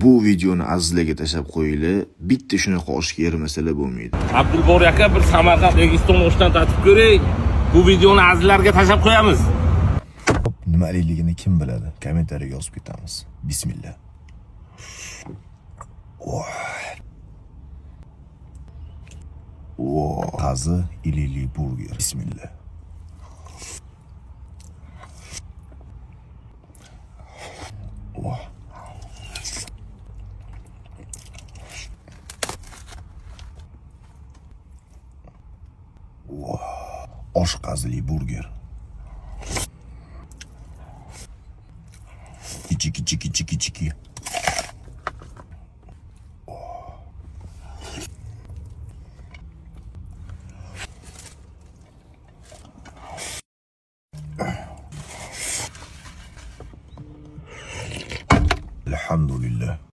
bu videoni azizlarga tashlab qo'yinglar. Bitta shunaqa oshga ermasalar bo'lmaydi. Abdulbor aka bir Samarqand Registon oshdan tatib ko'ring. Bu videoni azizlarga tashlab qo'yamiz. Nimaligini kim biladi? Kommentariyaga yozib ketamiz. Bismillah. Qazi ilili burger. Bismillah. Oshqazili burger. Chiki. Alhamdulillah.